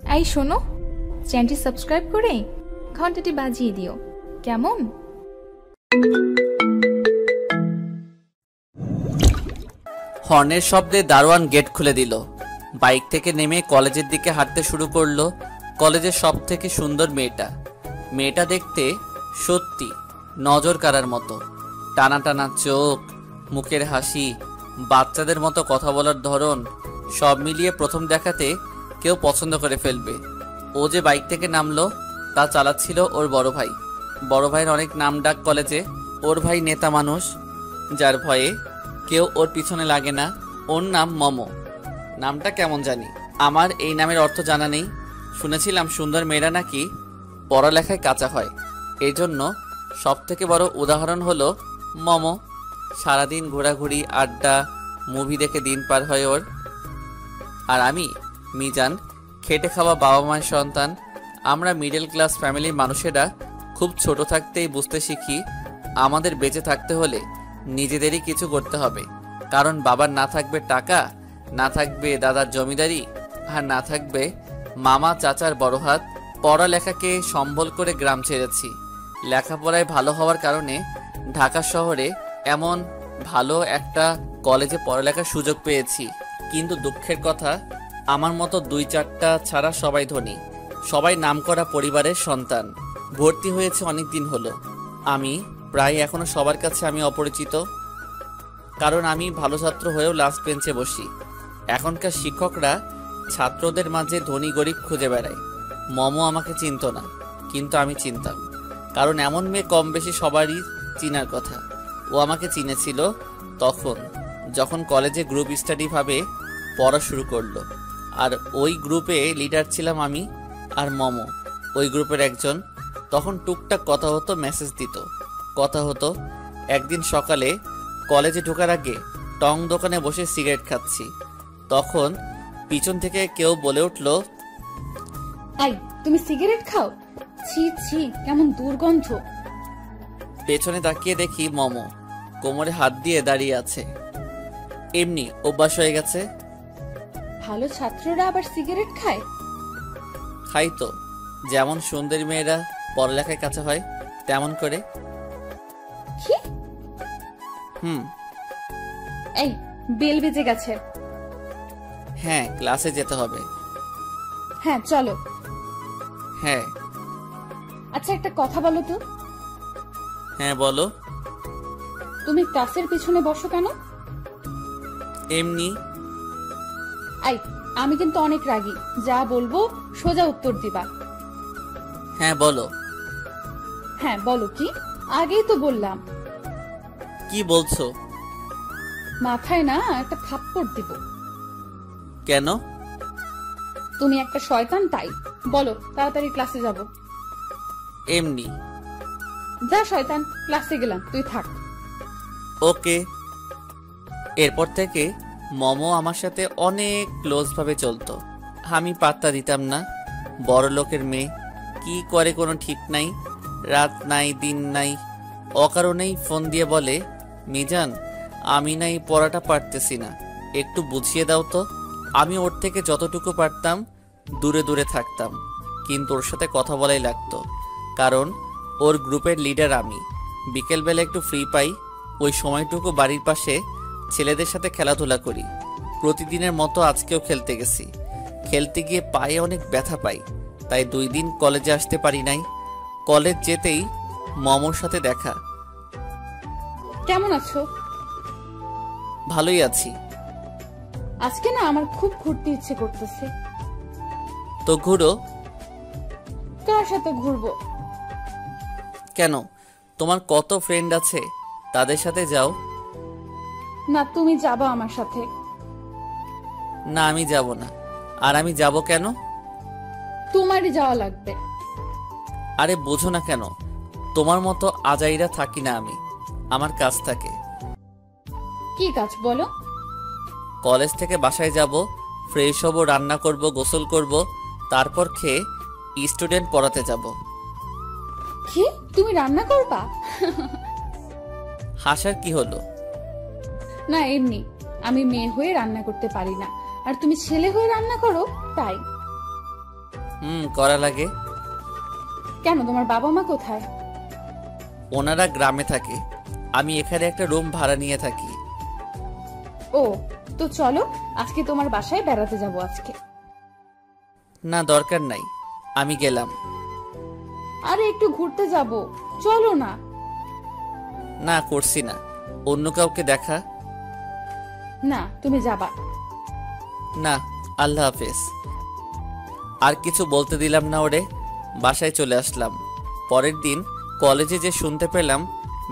এই শোনো, চ্যানেলটি সাবস্ক্রাইব করে ঘন্টাটি বাজিয়ে দিও, কেমন? হর্নের শব্দে দারোয়ান গেট খুলে দিল। বাইক থেকে নেমে কলেজের দিকে হাঁটতে শুরু করলো। কলেজের সব থেকে সুন্দর মেয়েটা দেখতে সত্যি নজর কাড়ার মতো। টানা টানা চোখ, মুখের হাসি, বাচ্চাদের মতো কথা বলার ধরন, সব মিলিয়ে প্রথম দেখাতে কেউ পছন্দ করে ফেলবে। ও যে বাইক থেকে নামলো তা চালাচ্ছিল ওর বড় ভাই। বড় ভাইয়ের অনেক নাম ডাক কলেজে। ওর ভাই নেতা মানুষ, যার ভয়ে কেউ ওর পিছনে লাগে না। ওর নাম মমো। নামটা কেমন জানি, আমার এই নামের অর্থ জানা নেই। শুনেছিলাম সুন্দর মেয়েরা নাকি পড়ালেখায় কাঁচা হয়। এই জন্য সব থেকে বড় উদাহরণ হলো মমো। সারাদিন ঘোরাঘুরি, আড্ডা, মুভি দেখে দিন পার হয় ওর। আর আমি মিজান, খেটে খাওয়া বাবা মায়ের সন্তান। আমরা মিডল ক্লাস ফ্যামিলির মানুষেরা খুব ছোট থাকতেই বুঝতে শিখি আমাদের বেঁচে থাকতে হলে নিজেদেরই কিছু করতে হবে। কারণ বাবার না থাকবে টাকা, না থাকবে দাদার জমিদারি, আর না থাকবে মামা চাচার বড় হাত। পড়ালেখাকে সম্বল করে গ্রাম ছেড়েছি। লেখাপড়ায় ভালো হওয়ার কারণে ঢাকা শহরে এমন ভালো একটা কলেজে পড়ালেখার সুযোগ পেয়েছি। কিন্তু দুঃখের কথা, আমার মতো 2-4টা ছাড়া সবাই ধনী, সবাই নামকরা পরিবারের সন্তান। ভর্তি হয়েছে অনেক দিন হলো। আমি প্রায় এখনো সবার কাছে আমি অপরিচিত, কারণ আমি ভালো ছাত্র হয়েও লাস্ট বেঞ্চে বসি। এখনকার শিক্ষকরা ছাত্রদের মাঝে ধনী গরিব খুঁজে বেড়ায়। মমো আমাকে চিনত না, কিন্তু আমি চিনতাম, কারণ এমন মেয়ে কম বেশি সবারই চিনার কথা। ও আমাকে চিনেছিল যখন কলেজে গ্রুপ স্টাডি ভাবে পড়া শুরু করলো। আর ওই গ্রুপে লিডার ছিলাম আমি আর মমো, ওই গ্রুপের একজন। তখন টুকটাক কথা হতো, মেসেজ দিত, কথা হতো। একদিন সকালে কলেজে ঢোকার আগে টং দোকানে বসে সিগারেট খাচ্ছি, তখন পিছন থেকে কেউ বলে উঠল, এই তুমি সিগারেট খাও? ছি ছি, কেমন দুর্গন্ধ। পেছনে তাকিয়ে দেখি মমো কোমরে হাত দিয়ে দাঁড়িয়ে আছে। এমনি অভ্যাস হয়ে গেছে। ভালো ছাত্ররা আবার সিগারেট খায়? খাই তো, যেমন সুন্দরী মেয়েরা পড়ালেখায় কাছে হয় তেমন করে। কি? হুম। এই বেল বেজে গেছে। হ্যাঁ, ক্লাসে যেতে হবে। হ্যাঁ চলো। হ্যাঁ। আচ্ছা একটা কথা বলো তো। হ্যাঁ বলো। তুমি ক্লাসের পিছনে বসো কেন? এমনি। এই আমি কিন্তু অনেক রাগী, যা বলবো সোজা উত্তর দিবা। হ্যাঁ বলো। হ্যাঁ বলো। কি? আগেই তো বললাম। কি বলছো? মাথায় না একটা থাপ্পড় দিব। কেন? তুমি একটা শয়তান, তাই। বলো তাড়াতাড়ি ক্লাসে যাব। এমনি। যা শয়তান, ক্লাসে গেলাম, তুই থাক। ওকে। এরপর থেকে মমো আমার সাথে অনেক ক্লোজ ভাবে চলতো। আমি পাত্তা দিতাম না। বড় লোকের মেয়ে, কি করে কোনো ঠিক নাই। রাত নাই দিন নাই, অকারণেই ফোন দিয়ে বলে, মিজান আমি নাই পড়াটা পারতেছি না, একটু বুঝিয়ে দাও তো। আমি ওর থেকে যতটুকু পারতাম দূরে দূরে থাকতাম, কিন্তু ওর সাথে কথা বলাই লাগতো, কারণ ওর গ্রুপের লিডার আমি। বিকেলবেলা একটু ফ্রি পাই, ওই সময়টুকু বাড়ির পাশে ছেলেদের সাথে খেলাধুলা করি। প্রতিদিনের মতো আজকেও খেলতে গেছি। খেলতে গিয়ে পায়ে অনেক ব্যথা পাই, তাই 2 দিন কলেজে আসতে পারি নাই। কলেজ যেতেই মমোর সাথে দেখা। কেমন আছো? ভালোই আছি। আজকে না আমার খুব ঘুরতে ইচ্ছে করতেছে। তো ঘুরো। কার সাথে ঘুরবো? কেন, তোমার কত ফ্রেন্ড আছে, তাদের সাথে যাও। না তুমি যাবা আমার সাথে। না আমি যাব না। আর আমি যাব কেন? তোমারই যাওয়া লাগবে। আরে বোঝো না কেন, তোমার মতো আজাইরা থাকি না আমি, আমার কাজ থাকে। কি কাজ বলো? কলেজ থেকে বাসায় যাব, ফ্রেশ হব, রান্না করব, গোসল করব, তারপর খেয়ে স্টুডেন্ট পড়াতে যাব। কি তুমি রান্না করবা? হাসার কি হলো? না এমনি, আমি মেয়ে হয়ে রান্না করতে পারি না, আর তুমি ছেলে হয়ে রান্না করো, তাই। করা লাগে। কেন, তোমার বাবা মা কোথায়? ওনারা গ্রামে থাকে, আমি এখানে একটা রুম ভাড়া নিয়ে থাকি। ও, তো চলো আজকে তোমার বাসায় বেড়াতে যাব আজকে। না, দরকার নাই, আমি গেলাম। আরে একটু ঘুরতে যাব, চলো না। না, করছি না, অন্য কাউকে দেখা। না, তুমি যাবা। না, আল্লাহ হাফেজ। আর কিছু বলতে দিলাম না ওরে, বাসায় চলে আসলাম। পরের দিন কলেজে যে শুনতে পেলাম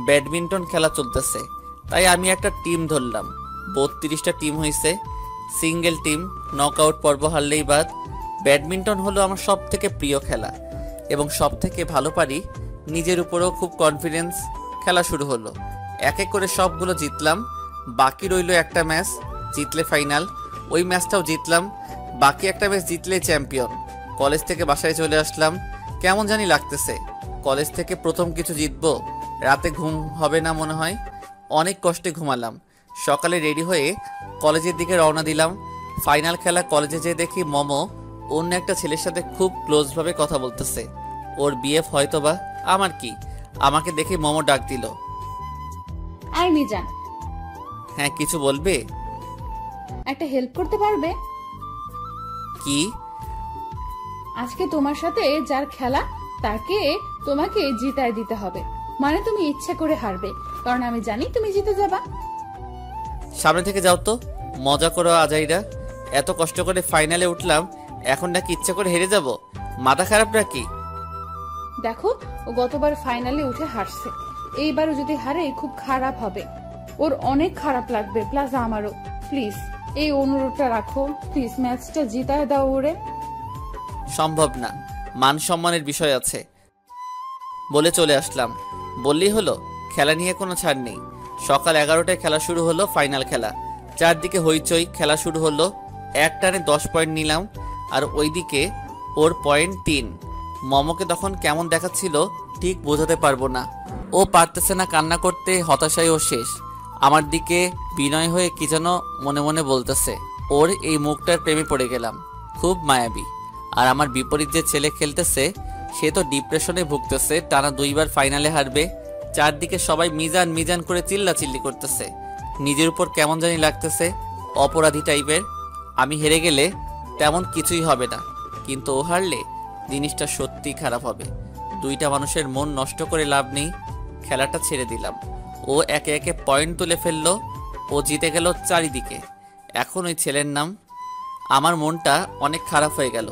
ব্যাডমিন্টন খেলা চলতেছে, তাই আমি একটা টিম ধরলাম। 32টা টিম হয়েছে, সিঙ্গেল টিম, নকআউট পর্ব হারলেই বাদ। ব্যাডমিন্টন হলো আমার সব থেকে প্রিয় খেলা এবং সব থেকে ভালো পারি, নিজের উপরেও খুব কনফিডেন্স। খেলা শুরু হলো, এক এক করে সবগুলো জিতলাম। বাকি রইল একটা ম্যাচ, জিতলে ফাইনাল। ওই ম্যাচটাও জিতলাম, বাকি একটা ম্যাচ জিতলে চ্যাম্পিয়ন। কলেজ থেকে বাসায় চলে আসলাম, কেমন জানি লাগতেছে। কলেজ থেকে প্রথম কিছু জিতবো, রাতে ঘুম হবে না মনে হয়। অনেক কষ্টে ঘুমালাম। সকালে রেডি হয়ে কলেজের দিকে রওনা দিলাম। ফাইনাল খেলা কলেজে যেয়ে দেখি মমো অন্য একটা ছেলের সাথে খুব ক্লোজভাবে কথা বলতেছে। ওর বিএফ হয়তোবা। আমার কি, আমাকে দেখে মমো ডাক দিল। আই মিজান, হ্যাঁ, কিছু বলবে? একটা হেল্প করতে পারবে? কি? আজকে তোমার সাথে যার খেলা তাকে তোমাকে জিতায় দিতে হবে। মানে তুমি ইচ্ছা করে হারবে, কারণ আমি জানি তুমি জিতে যাবা। সামনে থেকে যাও তো, মজা করো আজাইরা। এত কষ্ট করে ফাইনালে উঠলাম, এখন নাকি ইচ্ছা করে হেরে যাব? মাথা খারাপ নাকি? দেখো, ও গতবার ফাইনালে উঠে হারছে, এইবারও যদি হারে খুব খারাপ হবে। ওর অনেক খারাপ লাগবে, প্লাস আমারও। প্লিজ এই অনুরোধটা রাখো, প্লিজ ম্যাচটা জিতায় দাও ওরে। সম্ভব না, মান সম্মানের বিষয় আছে বলে চলে আসলাম। বললেই হলো, খেলা নিয়ে কোনো ছাড় নেই। সকাল 11টায় খেলা শুরু হলো, ফাইনাল খেলা। চারদিকে হইচই, খেলা শুরু হলো। এক টানে 10 পয়েন্ট নিলাম, আর ওইদিকে ওর পয়েন্ট 3। মমকে তখন কেমন দেখাচ্ছিল ঠিক বোঝাতে পারবো না। ও পারতেছে না কান্না করতে, হতাশায় ও শেষ। আমার দিকে বিনয় হয়ে কি যেন মনে মনে বলতেছে। ওর এই মুখটার প্রেমে পড়ে গেলাম, খুব মায়াবী। আর আমার বিপরীত যে ছেলে খেলতেছে, সে তো ডিপ্রেশনে ভুগতেছে, টানা 2বার ফাইনালে হারবে। চারদিকে সবাই মিজান মিজান করে চিল্লাচিল্লি করতেছে। নিজের উপর কেমন জানি লাগতেছে, অপরাধী টাইপের। আমি হেরে গেলে তেমন কিছুই হবে না, কিন্তু ও হারলে জিনিসটা সত্যি খারাপ হবে। দুইটা মানুষের মন নষ্ট করে লাভ নেই, খেলাটা ছেড়ে দিলাম। ও একে একে পয়েন্ট তুলে ফেললো, ও জিতে গেল চারিদিকে। এখন ওই ছেলের নাম। আমার মনটা অনেক খারাপ হয়ে গেল।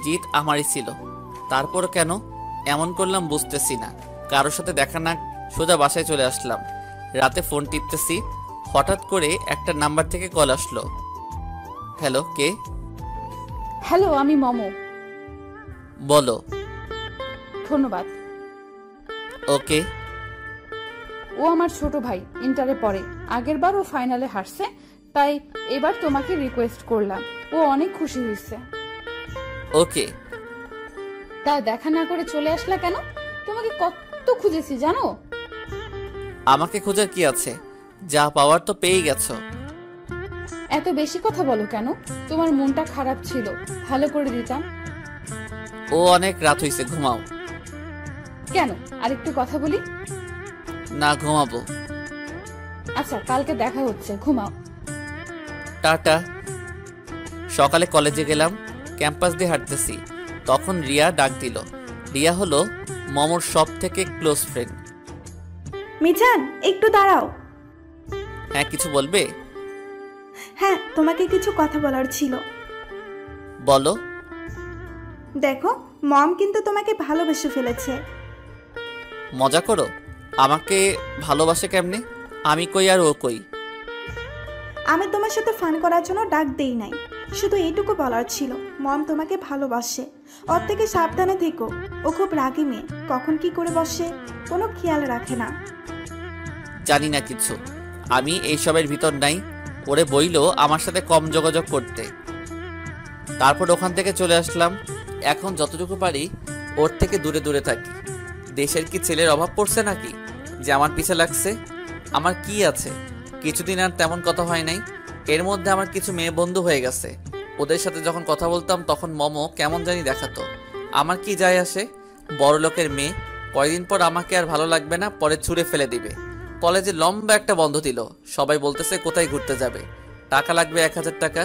জিত আমারই ছিল, তারপর কেন এমন করলাম বুঝতেছি না। কারোর সাথে দেখা না, সোজা বাসায় চলে আসলাম। রাতে ফোন টিপতেছি, হঠাৎ করে একটা নাম্বার থেকে কল আসলো। হ্যালো, কে? হ্যালো, আমি মমো। বলো। ধন্যবাদ। ওকে। ও আমার ছোট ভাই, ইন্টারে পড়ে। আগের বার ও ফাইনালে হারছে, তাই এবার তোমাকে রিকোয়েস্ট করলাম। ও অনেক খুশি হয়েছে। ওকে। তা দেখা না করে চলে আসলা কেন? তোমাকে কত খুঁজেছি জানো? আমাকে খোঁজার কি আছে, যা পাওয়ার তো পেয়ে গেছো। এত বেশি কথা বলো কেন? তোমার মনটা খারাপ ছিল, ভালো করে দিতাম। ও অনেক রাত হইছে, ঘুমাও। কেন, আরেকটু কথা বলি? না, ঘুমাবো। আচ্ছা, কালকে দেখা হচ্ছে, ঘুমাও। টাটা। সকালে কলেজে গেলাম, ক্যাম্পাস দিয়ে হাঁটতেছি, তখন রিয়া ডাক দিল। রিয়া হলো মমর সব থেকে ক্লোজ ফ্রেন্ড। মিজান, একটু দাঁড়াও। হ্যাঁ, কিছু বলবে? হ্যাঁ, তোমাকে কিছু কথা বলার ছিল। বলো। দেখো, মম কিন্তু তোমাকে ভালোবেসে ফেলেছে। মজা করো? আমাকে ভালোবাসে কেমনে? আমি কই আর ও কই? আমি তোমার সাথে ফান করার জন্য ডাক দেই নাই, শুধু এইটুকু বলার ছিল, মম তোমাকে ভালোবাসে। ওর থেকে সাবধানে থেকো, ও খুব রাগী মেয়ে, কখন কি করে বসে কোনো খেয়াল রাখে না। জানি না কিছু, আমি এইসবের ভিতর নাই। ওরে বইলো আমার সাথে কম যোগাযোগ করতে। তারপর ওখান থেকে চলে আসলাম। এখন যতটুকু পারি ওর থেকে দূরে দূরে থাকি। দেশের কি ছেলের অভাব পড়ছে নাকি যে আমার পিছে লাগছে? আমার কি আছে, কিছুদিন আর তেমন কথা হয় নাই। এর মধ্যে আমার কিছু মেয়ে বন্ধু হয়ে গেছে, ওদের সাথে যখন কথা বলতাম তখন মমো কেমন জানি দেখাতো। আমার কি যায় আসে, বড় লোকের মেয়ে, কয়দিন পর আমাকে আর ভালো লাগবে না, পরে ছুঁড়ে ফেলে দিবে। কলেজে লম্বা একটা বন্ধ দিল, সবাই বলতেছে কোথায় ঘুরতে যাবে, টাকা লাগবে 1000 টাকা,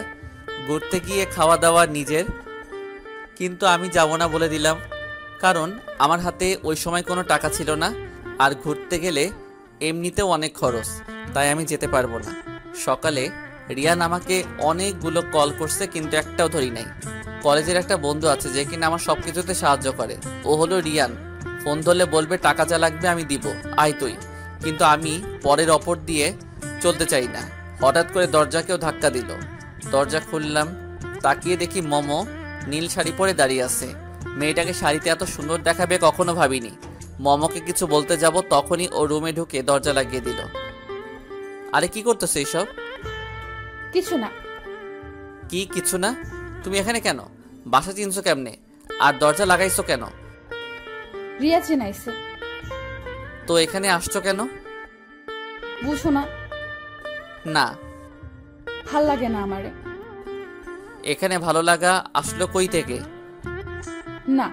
ঘুরতে গিয়ে খাওয়া দাওয়া নিজের। কিন্তু আমি যাব না বলে দিলাম, কারণ আমার হাতে ওই সময় কোনো টাকা ছিল না, আর ঘুরতে গেলে এমনিতেও অনেক খরচ, তাই আমি যেতে পারবো না। সকালে রিয়ান আমাকে অনেকগুলো কল করছে কিন্তু একটাও ধরি নাই। কলেজের একটা বন্ধু আছে যে কিনা আমার সব কিছুতে সাহায্য করে, ও হলো রিয়ান। ফোন ধরলে বলবে টাকা যা লাগবে আমি দিব, আয় তুই। কিন্তু আমি পরের অপর দিয়ে চলতে চাই না। হঠাৎ করে দরজাকেও ধাক্কা দিল, দরজা খুললাম, তাকিয়ে দেখি মমো নীল শাড়ি পরে দাঁড়িয়ে আছে। মেয়েটাকে শাড়িতে এত সুন্দর দেখাবে কখনো ভাবিনি। মমোকে কিছু বলতে যাব তখনই ও রুমে ঢুকে দরজা লাগিয়ে দিল। আরে কি করতেছো এইসব? কিছু না। কি কিছু না? তুমি এখানে কেন? বাসা চিনছো কেমনে? আর দরজা লাগাইছো কেন? রিয়া চেনাইছে। তো এখানে আসছো কেন? বুঝো না? না, ভাল লাগে না আমারে। এখানে ভালো লাগা আসলো কই থেকে? না,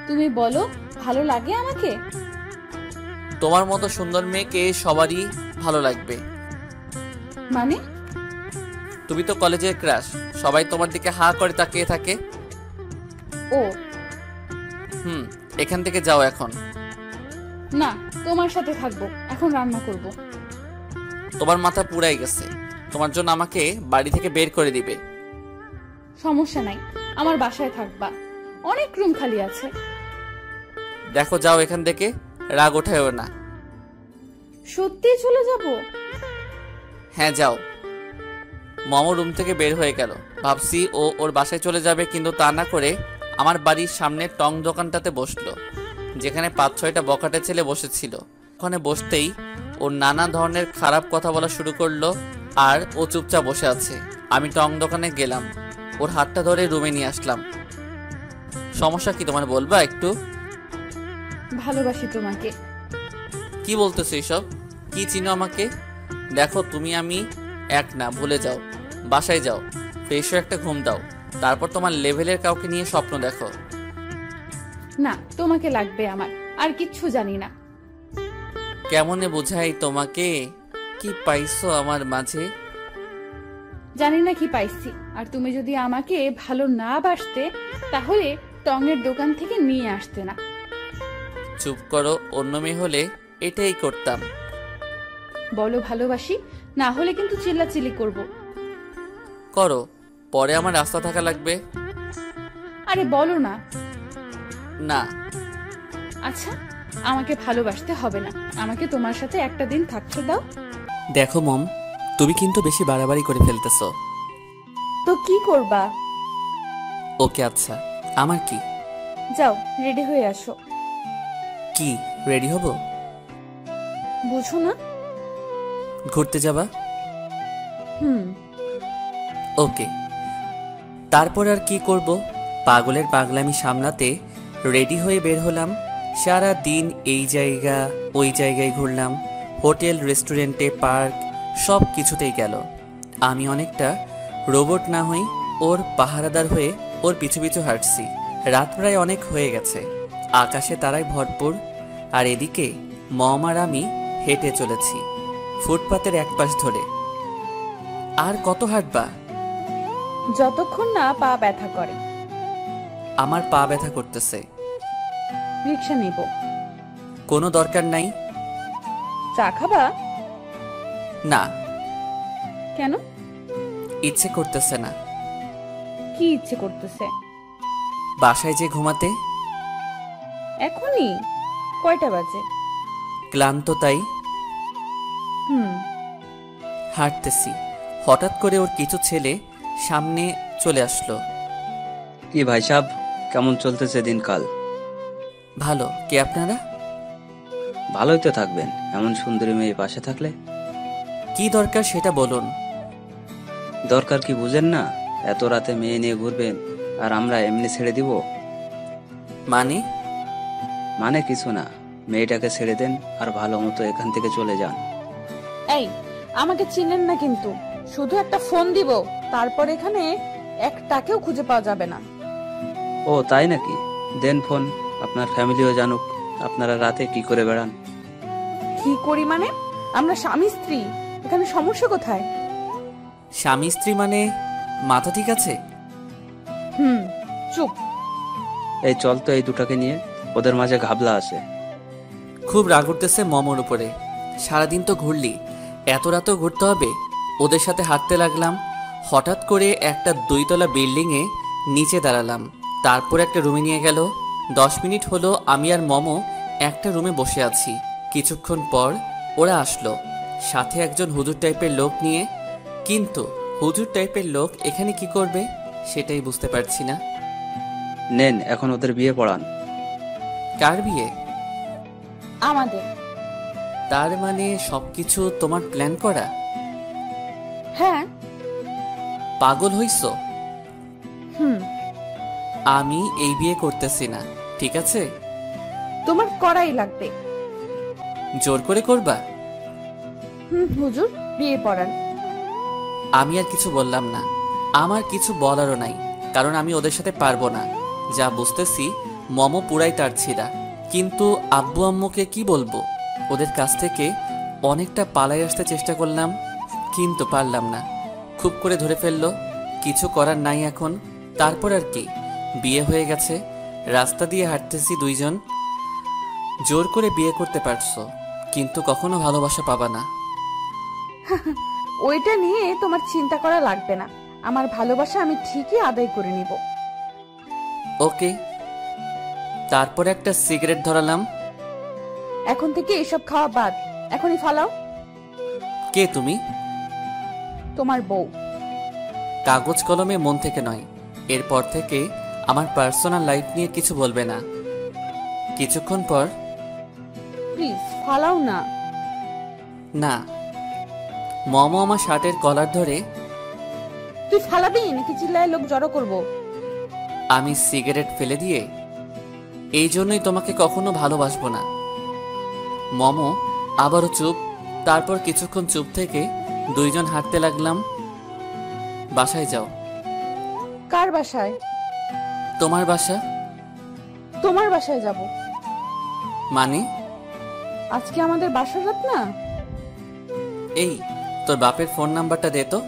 তুমি বলো ভালো লাগে আমাকে? তোমার মতো সুন্দর মেয়েকে সবারই ভালো লাগবে। মানে? তুমি তো কলেজের ক্রাশ, সবাই তোমার দিকে হা করে তাকিয়ে থাকে। ও এখান থেকে যাও এখন। না, তোমার সাথে থাকবো, এখন রান্না করব। তোমার মাথা পুরাই গেছে, তোমার জন্য আমাকে বাড়ি থেকে বের করে দিবে। সমস্যা নাই, আমার বাসায় থাকবা, অনেক রুম খালি আছে। দেখো যাও এখান থেকে, রাগ ওঠায়ও না। সত্যি চলে যাব? হ্যাঁ যাও। মমো রুম থেকে বের হয়ে গেল। ভাবছি ও ওর বাসায় চলে যাবে, কিন্তু তা না করে আমার বাড়ির সামনে টং দোকানটাতে বসলো, যেখানে 5-6টা বখাটে ছেলে বসেছিল। ওখানে বসতেই ও নানা ধরনের খারাপ কথা বলা শুরু করলো, আর ও চুপচাপ বসে আছে। আমি টং দোকানে গেলাম, ওর হাতটা ধরে রুমে নিয়ে আসলাম। সমস্যা কি তোমার বলবা একটু? ভালোবাসি তোমাকে। কি বলতেছো এইসব? কি চিনো আমাকে? দেখো তুমি আমি এক না, ভুলে যাও। বাসায় যাও, ফ্রেশ হয়ে একটা ঘুম দাও, তারপর তোমার লেভেলের কাউকে নিয়ে স্বপ্ন দেখো। না, তোমাকে লাগবে আমার, আর কিচ্ছু জানি না। কেমনে বোঝাই তোমাকে? কি পাইছো আমার মাঝে? জানি না কি পাইছি। আর তুমি যদি আমাকে ভালো না বাসতে তাহলে টঙের দোকান থেকে নিয়ে আসতে না। চুপ করো, অন্য মেয়ে হলে এটাই করতাম। বলো ভালোবাসি, না হলে কিন্তু চিল্লাচিল্লি করব। করো, পরে আমার রাস্তা থাকা লাগবে। আরে বলো না। না। আচ্ছা, আমাকে ভালোবাসতে হবে না, আমাকে তোমার সাথে একটা দিন থাকতে দাও। দেখো মম, তুমি কিন্তু বেশি বাড়াবাড়ি করে ফেলতেছো। তো কি করবা? ওকে আচ্ছা, আমার কি? যাও রেডি হয়ে আসো। কি রেডি হব? বুঝো না? ঘুরতে যাবা? ওকে। তারপর আর কি করব, পাগলের পাগলামি সামলাতে রেডি হয়ে বের হলাম। সারা দিন এই জায়গা ওই জায়গায় ঘুরলাম, হোটেল, রেস্টুরেন্টে, পার্ক, সব কিছুতেই গেল। আমি অনেকটা রোবট না হই, ওর পাহারাদার হয়ে ওর পিছু পিছু হাঁটছি। রাত প্রায় অনেক হয়ে গেছে, আকাশে তারায় ভরপুর, আর এদিকে মম আর আমি হেঁটে চলেছি ফুটপাতের এক পাশ ধরে। আর কত হাঁটবা? যতক্ষণ না পা ব্যথা করে। আমার পা ব্যথা করতেছে। রিক্সা নেব। কোনো দরকার নাই। চা খাবা? না। কেন? ইচ্ছে করতেছে না। কি ইচ্ছে করতেছে? বাসায় যে ঘুমাতে। এখনই? কয়টা বাজে? ক্লান্ত তাই। হাঁটতেছি, হঠাৎ করে ওর কিছু ছেলে সামনে চলে আসলো। কি ভাই সাহেব, কেমন চলতেছে দিনকাল? ভালো। কে আপনারা? ভালোই তো থাকবেন, এমন সুন্দরী মেয়ে পাশে থাকলে। কি দরকার সেটা বলুন। দরকার কি বুঝেন না? এত রাতে মেয়ে নিয়ে ঘুরবেন আর আমরা এমনি ছেড়ে দিব? মানে কিছু না, মেয়েটাকে ছেড়ে দেন আর ভালো মতো এখান থেকে চলে যান। এই, আমাকে চিনেন না কিন্তু, শুধু একটা ফোন দিব, তারপর এখানে একটাকেও খুঁজে পাওয়া যাবে না। ও তাই নাকি? দেন ফোন, আপনার ফ্যামিলিও জানুক আপনারা রাতে কি করে বেড়ান। কি করি মানে? আমরা স্বামী স্ত্রী, এখানে সমস্যা কোথায়? স্বামী স্ত্রী মানে মাথা ঠিক আছে? চুপ। এই চল তো এই দুটাকে নিয়ে, ওদের মাঝে ঘাবলা আছে। খুব রাগ উঠতেছে মমর উপরে। সারাদিন তো ঘুরলি, এত রাতেও ঘুরতে হবে? ওদের সাথে হাঁটতে লাগলাম। হঠাৎ করে একটা 2 তলা বিল্ডিংয়ে নিচে দাঁড়ালাম। তারপর একটা রুমে নিয়ে গেল। 10 মিনিট হলো আমি আর মমো একটা রুমে বসে আছি। কিছুক্ষণ পর ওরা আসলো, সাথে একজন হুজুর টাইপের লোক নিয়ে। কিন্তু হুজুর টাইপের লোক এখানে কি করবে সেটাই বুঝতে পারছি না। নেন, এখন ওদের বিয়ে পড়ান। কার বিয়ে? আমাদের। তার মানে সবকিছু তোমার প্ল্যান করা? হ্যাঁ। পাগল হইছ? হুম। আমি এই বিয়ে করতেছি না, ঠিক আছে? তোমার করাই লাগবে। জোর করে করবা? হুজুর বিয়ে পড়ান। আমি আর কিছু বললাম না। আমার কিছু বলারও নাই, কারণ আমি ওদের সাথে পারবো না। যা বুঝতেছি মমো পুরাই তার ছিঁড়া। কিন্তু আব্বু আম্মুকে কি বলবো? ওদের কাছ থেকে অনেকটা পালাই আসতে চেষ্টা করলাম, কিন্তু পারলাম না। খুব করে ধরে ফেললো, কিছু করার নাই এখন। তারপর আর কি, বিয়ে হয়ে গেছে। রাস্তা দিয়ে হাঁটতেছি দুইজন। জোর করে বিয়ে করতে পারছো, কিন্তু কখনো ভালোবাসা পাবা না। ওইটা নিয়ে তোমার চিন্তা করা লাগবে না। আমার ভালোবাসা আমি ঠিকই আদায় করে নিব। ওকে। তারপর একটা সিগারেট ধরালাম। এখন থেকে এসব খাওয়া বাদ, এখনই ফালাও। কে তুমি? তোমার বউ। কাগজ কলমে, মন থেকে নয়। এরপর থেকে আমার পার্সোনাল লাইফ নিয়ে কিছু বলবে না। কিছুক্ষণ পর, প্লিজ ফালাও না। না। মমো আমার শার্টের কলার ধরে। তুই ফালাবি নাকি চিল্লায় লোক জড়ো করব? আমি সিগারেট ফেলে দিয়ে, এই জন্যই তোমাকে কখনো ভালোবাসবো না। মমো আবারও চুপ। তারপর কিছুক্ষণ চুপ থেকে দুইজন হাঁটতে লাগলাম। বাসায় যাও। কার বাসায়? তোমার বাসা। তোমার বাসায় যাব মানে? আজকে আমাদের বাসার রাত না? এই, তোর বাপের ফোন নাম্বারটা দে তো।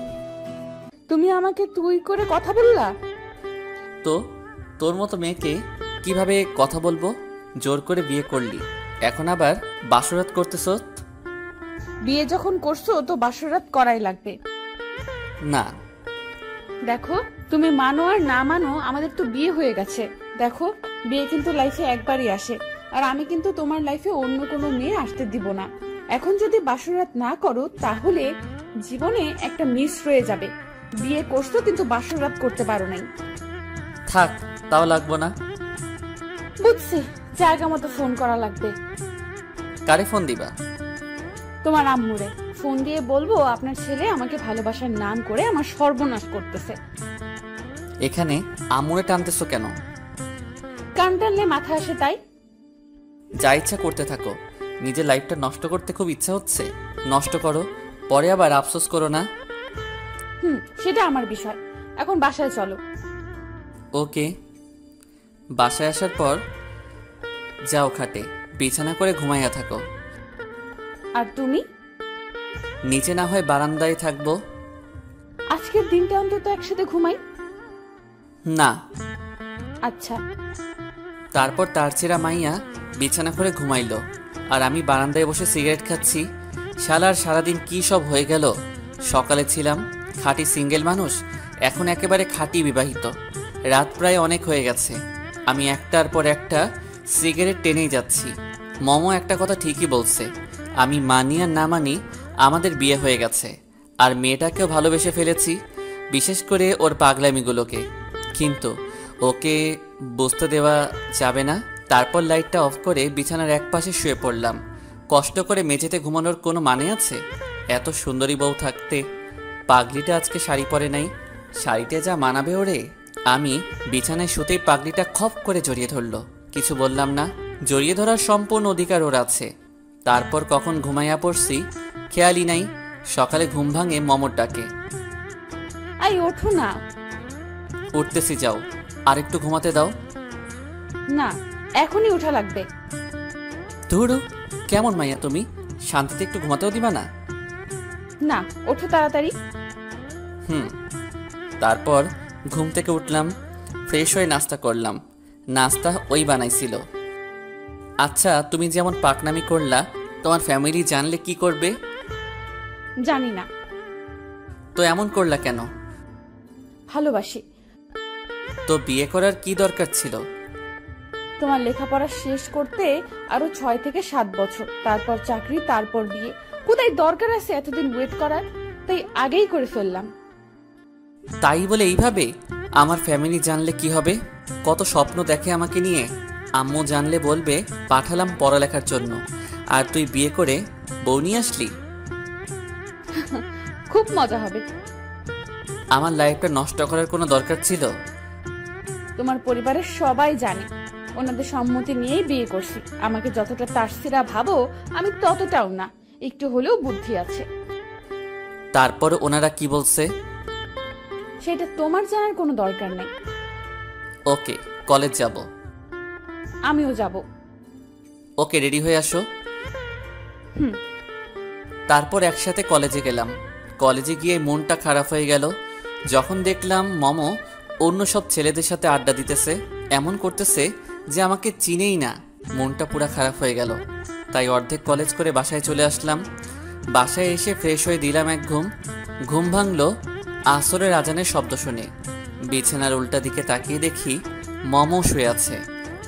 তুমি আমাকে তুই করে কথা বললা? তো তোর মতো মেয়েকে কিভাবে কথা বলবো? জোর করে বিয়ে করলি, এখন আবার বাসরাত করতেছ? বিয়ে যখন করছো তো বাসর রাত করাই লাগবে। না। দেখো, তুমি মানো আর না মানো, আমাদের তো বিয়ে হয়ে গেছে। দেখো, বিয়ে কিন্তু লাইফে একবারই আসে, আর আমি কিন্তু তোমার লাইফে অন্য কোনো মেয়ে আসতে দিব না। এখন যদি বাসরাত না করো তাহলে জীবনে একটা মিস রয়ে যাবে। বিয়ে করছো কিন্তু বাসরাত করতে পারো নাই। থাক, তাও লাগবো না। বুঝছি, জায়গা মতো ফোন করা লাগবে। কারে ফোন দিবা? তোমার আম্মুরে ফোন দিয়ে বলবো আপনার ছেলে আমাকে ভালোবাসার নাম করে আমার সর্বনাশ করতেছে। এখানে আমুরে টানতেছো কেন? কান টানলে মাথা আসে তাই। যা ইচ্ছা করতে থাকো। নিজের লাইফটা নষ্ট করতে খুব ইচ্ছা হচ্ছে, নষ্ট করো, পরে আবার আফসোস করো না। সেটা আমার বিষয়। এখন বাসায় চলো। ওকে। বাসায় আসার পর যাও খাটে বিছানা করে ঘুমাইয়া থাকো। আর তুমি? নিচে না হয় বারান্দায় থাকবো। আজকের দিনটা অন্তত একসাথে ঘুমাই। না। আচ্ছা। তারপর তার ছেঁড়া মাইয়া বিছানা করে ঘুমাইলো, আর আমি বারান্দায় বসে সিগারেট খাচ্ছি। শালার সারাদিন কি সব হয়ে গেল। সকালে ছিলাম খাঁটি সিঙ্গেল মানুষ, এখন একেবারে খাঁটি বিবাহিত। রাত প্রায় অনেক হয়ে গেছে, আমি একটার পর একটা সিগারেট টেনেই যাচ্ছি। মমো একটা কথা ঠিকই বলছে, আমি মানি আর না মানি আমাদের বিয়ে হয়ে গেছে, আর মেয়েটাকেও ভালোবেসে ফেলেছি, বিশেষ করে ওর পাগলামিগুলোকে। কিন্তু ওকে বুঝতে দেওয়া যাবে না। তারপর লাইটটা অফ করে বিছানার এক পাশে শুয়ে পড়লাম। কষ্ট করে মেঝেতে ঘুমানোর কোনো মানে আছে? এত সুন্দরী বউ থাকতে পাগলিটা আজকে শাড়ি পরে নাই, শাড়িতে যা মানাবে ওরে। আমি বিছানায় শুতেই পাগলিটা খপ করে জড়িয়ে ধরলো। কিছু বললাম না, জড়িয়ে ধরার সম্পূর্ণ অধিকার ওর আছে। তারপর কখন ঘুমাইয়া পড়ছি খেয়ালই নাই। সকালে ঘুম ভাঙে মমর ডাকে। আই ওঠো না। উঠতেছি, যাও। আর একটু ঘুমাতে দাও। না, এখনই উঠা লাগবে। ধুরু, কেমন মাইয়া তুমি? শান্তিতে একটু ঘুমাতেও দিবা না? না, ওঠো তাড়াতাড়ি। তারপর ঘুম থেকে উঠলাম, ফ্রেশ হয়ে নাস্তা করলাম। নাস্তা ওই বানাইছিল। আচ্ছা, তুমি যেমন পাকনামি করলা, তোমার ফ্যামিলি জানলে কি করবে? জানি না। তো এমন করলা কেন? ভালোবাসি। তো বিয়ে করার কি দরকার ছিল? তোমার লেখাপড়া শেষ করতে আরো 6 থেকে 7 বছর, তারপর চাকরি, তারপর বিয়ে। কোথায় দরকার আছে এতদিন ওয়েট করার? তাই আগেই করে ফেললাম। তাই বলে এইভাবে? আমার ফ্যামিলি জানলে কি হবে? কত স্বপ্ন দেখে আমাকে নিয়ে। আম্মু জানলে বলবে পাঠালাম পড়ালেখার জন্য, আর তুই বিয়ে করে বউ নিয়ে আসলি। খুব মজা হবে। আমার লাইফটা নষ্ট করার কোনো দরকার ছিল? তোমার পরিবারের সবাই জানে, ওনাদের সম্মতি নিয়েই বিয়ে করছি। আমাকে যতটা তারসিরা ভাবো, আমি ততটাও না, একটু হলেও বুদ্ধি আছে। তারপর ওনারা কি বলছে? সেটা তোমার জানার কোনো দরকার নেই। ওকে, কলেজ যাব। আমিও যাব। ওকে, রেডি হয়ে আসো। তারপর একসাথে কলেজে গেলাম। কলেজে গিয়ে মনটা খারাপ হয়ে গেল যখন দেখলাম মমো অন্য সব ছেলেদের সাথে আড্ডা দিতেছে, এমন করতেছে যে আমাকে চিনেই না। মনটা পুরো খারাপ হয়ে গেল। তাই অর্ধেক কলেজ করে বাসায় চলে আসলাম। বাসায় এসে ফ্রেশ হয়ে দিলাম এক ঘুম। ঘুম ভাঙলো আসরের আজানের শব্দ শুনে। বিছানার উল্টা দিকে তাকিয়ে দেখি মমো শুয়ে আছে।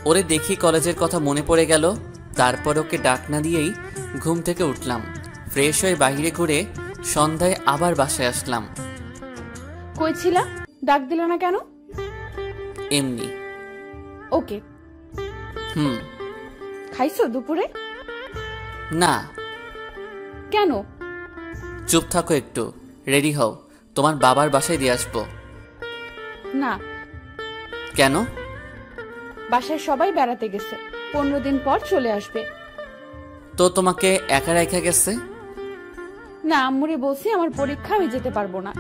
ওরে দেখি কলেজের কথা মনে পড়ে গেল। তারপর ওকে ডাক না দিয়েই ঘুম থেকে উঠলাম। ফ্রেশ হয়ে বাইরে ঘুরে সন্ধ্যায় আবার বাসায় আসলাম। কই ছিলা? ডাক দিল না কেন? এমনি। ওকে। খাইছো দুপুরে? না। কেন? চুপ থাকো একটু, রেডি হও, তোমার বাবার বাসায় দিয়ে আসবো। না। কেন? বাসায় সবাই বেড়াতে গেছে, 15 দিন পর চলে আসবে। তো তোমাকে একা রেখে গেছে? না, আম্মুরে বলছি আমার পরীক্ষা, আমি যেতে পারবো না।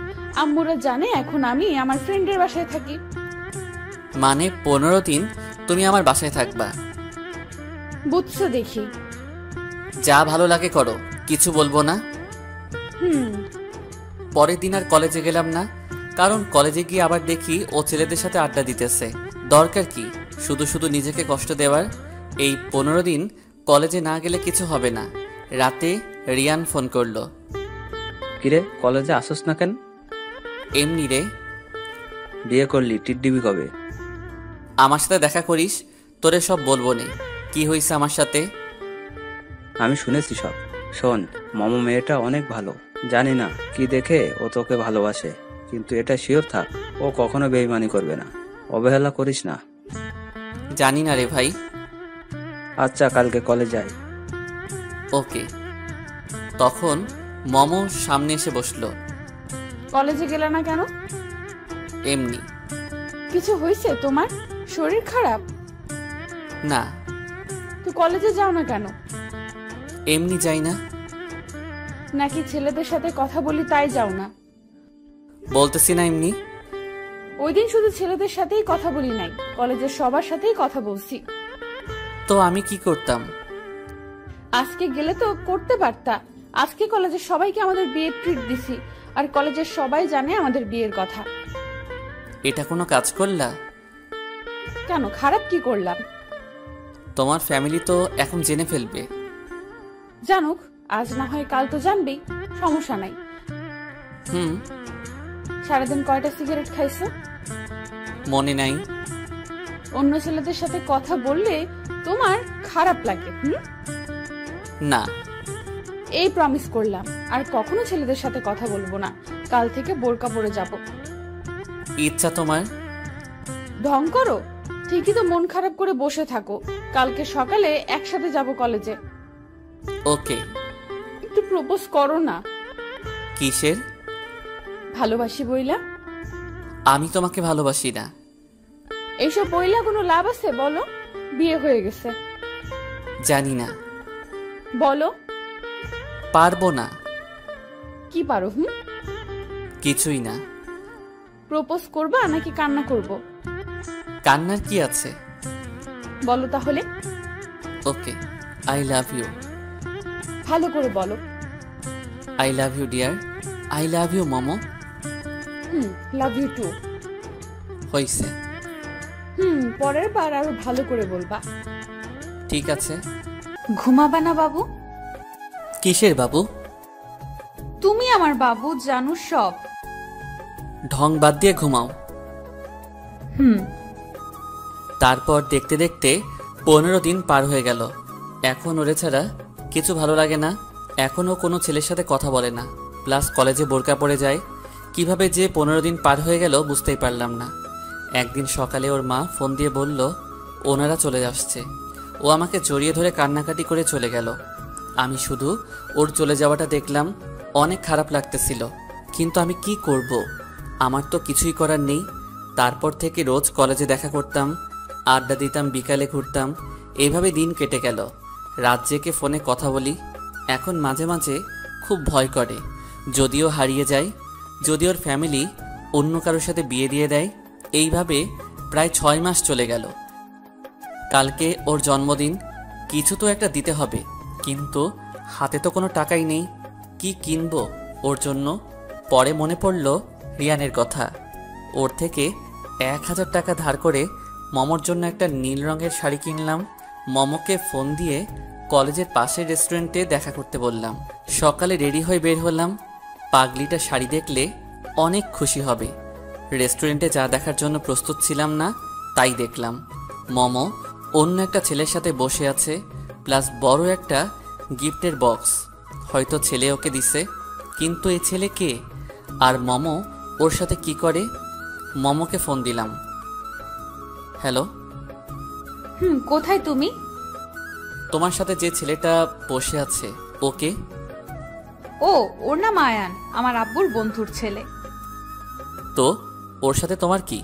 আম্মুরা জানে এখন আমি আমার ফ্রেন্ডের বাসায় থাকি। মানে 15 দিন তুমি আমার বাসায় থাকবা? বুঝছো দেখি। যা ভালো লাগে করো, কিছু বলবো না। পরের দিন আর কলেজে গেলাম না, কারণ কলেজে গিয়ে আবার দেখি ও ছেলেদের সাথে আড্ডা দিতেছে। দরকার কি শুধু শুধু নিজেকে কষ্ট দেওয়ার? এই 15 দিন কলেজে না গেলে কিছু হবে না। রাতে রিয়ান ফোন করলো। কিরে, কলেজে আসোস না কেন? এমনি রে। বিয়ে করলি, টিডডিবি কবে? আমার সাথে দেখা করিস, তোরে সব বলবো নে কি হয়েছে আমার সাথে। আমি শুনেছি সব। শোন, মমো মেয়েটা অনেক ভালো। জানি না কি দেখে ও তোকে ভালোবাসে, কিন্তু এটা শিওর থাক ও কখনো বেইমানি করবে না। অবহেলা করিস না। জানি না রে ভাই। আচ্ছা, কালকে কলেজ যাই। ওকে। তখন মমো সামনে এসে বসলো। কলেজে গেলে না কেন? এমনি। কিছু হয়েছে তোমার? শরীর খারাপ? না। তো কলেজে যাও না কেন? এমনি যাই না। নাকি ছেলেদের সাথে কথা বলি তাই যাও না? বলতেছি না এমনি। ওই দিন শুধু ছেলেদের সাথেই কথা বলি নাই, কলেজের সবার সাথেই কথা বলছি। তো আমি কি করতাম? আজকে গেলে তো করতে পারতা। আজকে কলেজের সবাইকে আমাদের বিয়ের ট্রিট দিছি, আর কলেজের সবাই জানে আমাদের বিয়ের কথা। এটা কোনো কাজ করলা? কেন, খারাপ কি করলাম? তোমার ফ্যামিলি তো এখন জেনে ফেলবে। জানুক, আজ না হয় কাল তো জানবেই, সমস্যা নাই। সারাদিন কয়টা সিগারেট খাইছো? মনে নাই। অন্য ছেলেদের সাথে কথা বললে তোমার খারাপ লাগে? না। এই প্রমিস করলাম, আর কখনো ছেলেদের সাথে কথা বলবো না। কাল থেকে বোরকা পরে যাব। ইচ্ছা তোমার? ঢং করো? ঠিকই তো মন খারাপ করে বসে থাকো। কালকে সকালে একসাথে যাব কলেজে। ওকে। একটু প্রপোজ করো না। কিসের? ভালোবাসি বইলা। আমি তোমাকে ভালোবাসি না। এইসব বইলা কোনো লাভ আছে বলো? বিয়ে হয়ে গেছে। জানি না। বলো। পারবো না। কি পারো? কিছুই না। প্রপোজ করবা নাকি কান্না করব? কান্নার কি আছে? বলো তাহলে। Okay, I love you. ভালো করে বলো। I love you dear. I love you Momo. Love you too. হইছে। পরের বার আরো ভালো করে বলবা। ঠিক আছে। ঘুমাবা না বাবু? কিসের বাবু? তুমি আমার বাবু, জানো সব। ঢং বাদ দিয়ে ঘুমাও। হুম। তারপর দেখতে দেখতে 15 দিন পার হয়ে গেল। এখন ওরে ছাড়া কিছু ভালো লাগে না। এখনও কোনো ছেলের সাথে কথা বলে না, প্লাস কলেজে বোরকা পড়ে যায়। কিভাবে যে 15 দিন পার হয়ে গেল বুঝতেই পারলাম না। একদিন সকালে ওর মা ফোন দিয়ে বলল ওনারা চলে আসছে। ও আমাকে জড়িয়ে ধরে কান্নাকাটি করে চলে গেল। আমি শুধু ওর চলে যাওয়াটা দেখলাম, অনেক খারাপ লাগতেছিল, কিন্তু আমি কি করব? আমার তো কিছুই করার নেই। তারপর থেকে রোজ কলেজে দেখা করতাম, আড্ডা দিতাম, বিকালে ঘুরতাম, এইভাবে দিন কেটে গেল। রাত জেগে ফোনে কথা বলি। এখন মাঝে মাঝে খুব ভয় করে, যদিও হারিয়ে যায়, যদি ওর ফ্যামিলি অন্য কারোর সাথে বিয়ে দিয়ে দেয়। এইভাবে প্রায় 6 মাস চলে গেল। কালকে ওর জন্মদিন, কিছু তো একটা দিতে হবে, কিন্তু হাতে তো কোনো টাকাই নেই। কি কিনবো ওর জন্য? পরে মনে পড়ল রিয়ানের কথা। ওর থেকে 1000 টাকা ধার করে মমোর জন্য একটা নীল রঙের শাড়ি কিনলাম। মমোকে ফোন দিয়ে কলেজের পাশের রেস্টুরেন্টে দেখা করতে বললাম। সকালে রেডি হয়ে বের হলাম। পাগলিটা শাড়ি দেখলে অনেক খুশি হবে। রেস্টুরেন্টে যা দেখার জন্য প্রস্তুত ছিলাম না তাই দেখলাম। মমো অন্য একটা ছেলের সাথে বসে আছে, প্লাস বড় একটা গিফটের বক্স। হয়তো ছেলে ওকে দিছে, কিন্তু এই ছেলে কে? আর মমো ওর সাথে কি করে? মমোকে ফোন দিলাম। হ্যালো। কোথায় তুমি? তোমার সাথে যে ছেলেটা বসে আছে ওকে? ও, ওর নাম আয়ান, আমার আব্বুর বন্ধুর ছেলে। তো ওর সাথে তোমার কি?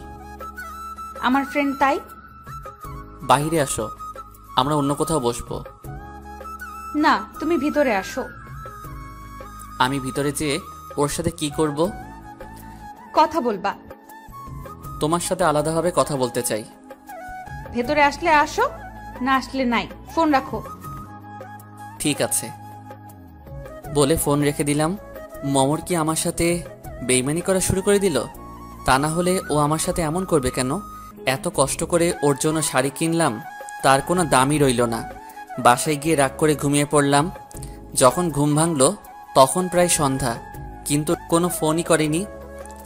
আমার ফ্রেন্ড। তাই বাইরে আসো, আমরা অন্য কোথাও বসবো। না, তুমি ভিতরে আসো। আমি ভিতরে যেয়ে ওর সাথে কি করব? কথা বলবা। তোমার সাথে আলাদাভাবে কথা বলতে চাই। ভেতরে আসলে আসো, না আসলে নাই। ফোন রাখো। ঠিক আছে বলে ফোন রেখে দিলাম। মমর কি আমার সাথে বেইমানি করা শুরু করে দিল? তা না হলে ও আমার সাথে এমন করবে কেন? এত কষ্ট করে ওর জন্য শাড়ি কিনলাম, তার কোনো দামই রইল না। বাসায় গিয়ে রাগ করে ঘুমিয়ে পড়লাম। যখন ঘুম ভাঙল তখন প্রায় সন্ধ্যা, কিন্তু কোনো ফোনই করেনি।